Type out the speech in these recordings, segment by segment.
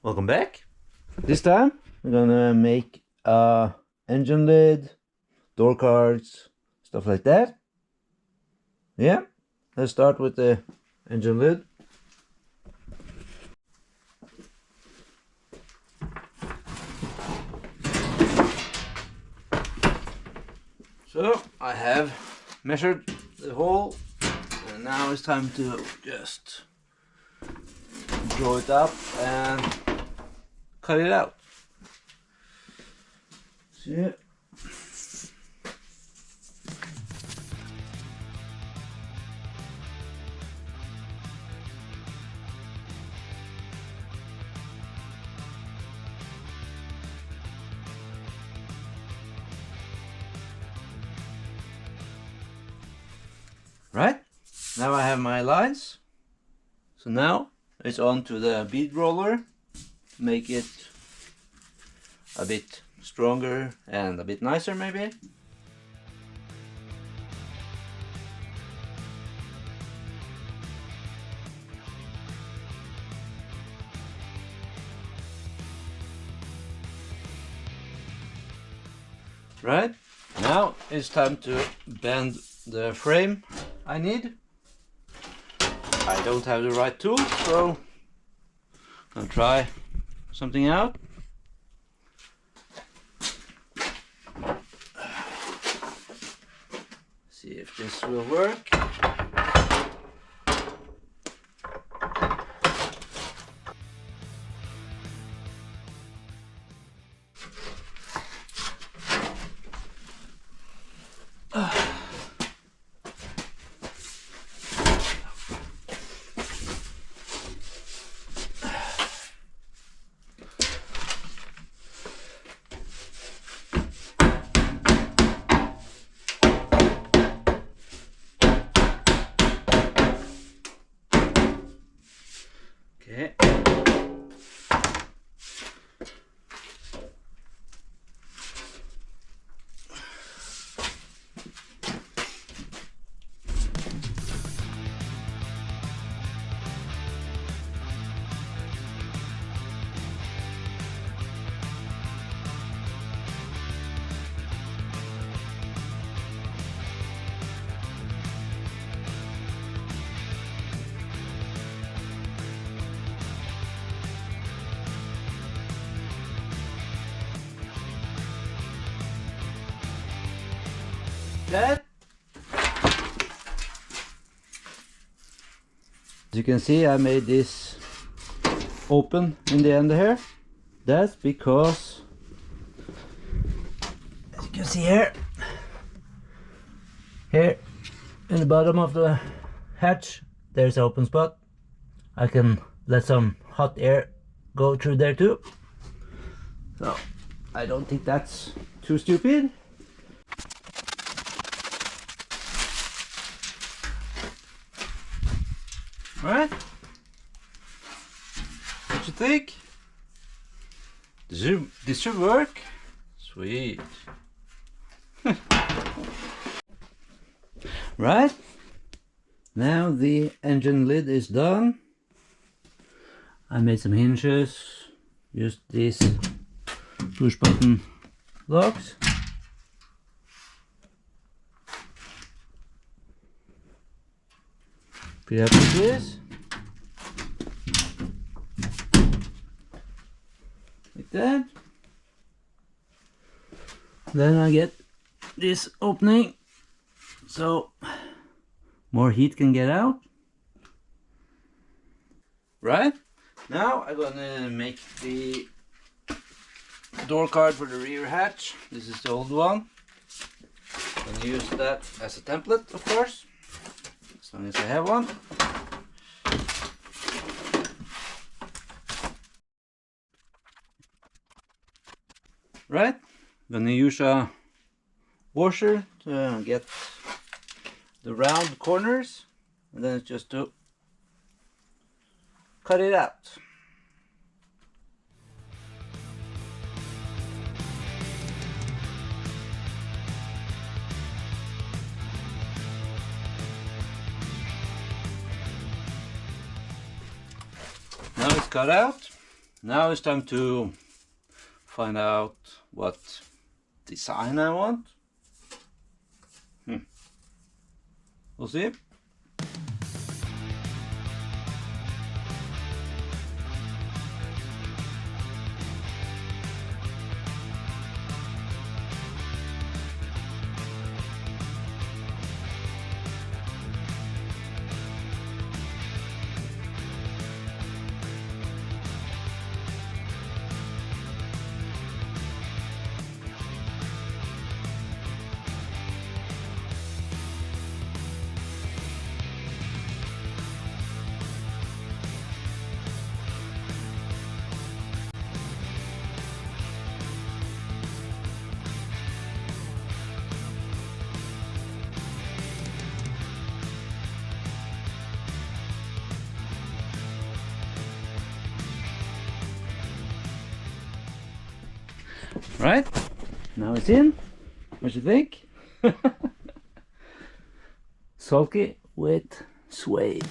Welcome back. This time we're gonna make engine lid, door cards, stuff like that. Yeah, let's start with the engine lid. So I have measured the hole, and now it's time to just draw it up and cut it out. See? Right, now I have my lines. So now it's on to the bead roller. Make it a bit stronger and a bit nicer maybe. Right, now it's time to bend the frame I need. I don't have the right tool, so I'm gonna try something out. See if this will work. Okay. That. As you can see, I made this open in the end here. That's because, as you can see here in the bottom of the hatch, there's an open spot. I can let some hot air go through there too. So I don't think that's too stupid. Right? What you think? This should work. Sweet. Right? Now the engine lid is done. I made some hinges. Used these push button locks. Pretty happy with this. Like that. Then I get this opening so more heat can get out. Right? Now I'm gonna make the door card for the rear hatch. This is the old one. I'm gonna use that as a template, of course, as long as I have one. Right, I'm gonna use a washer to get the round corners, and then it's just to cut it out. Now it's cut out. Now it's time to find out what design I want. We'll see. Right, now it's in. What you think? Sulky with suede.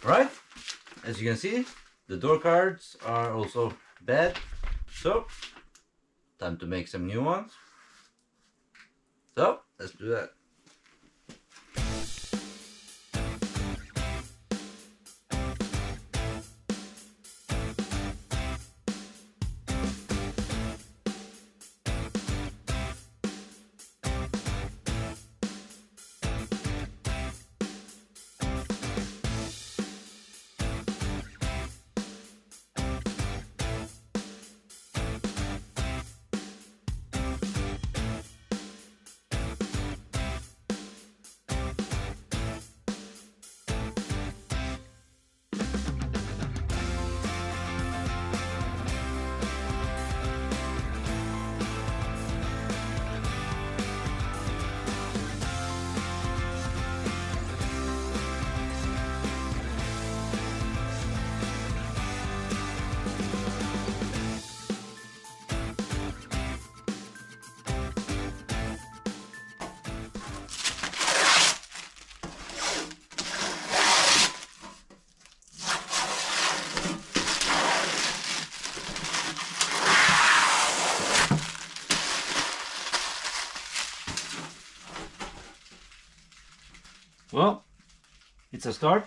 Right, as you can see, the door cards are also bad, so time to make some new ones. So let's do that. Well, it's a start.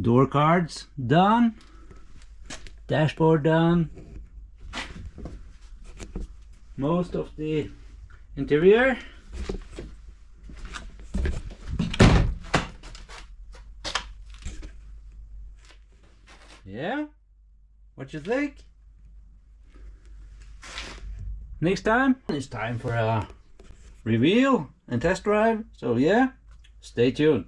Door cards done, dashboard done, most of the interior. Yeah, what you think? Next time it's time for a reveal and test drive, so yeah, stay tuned.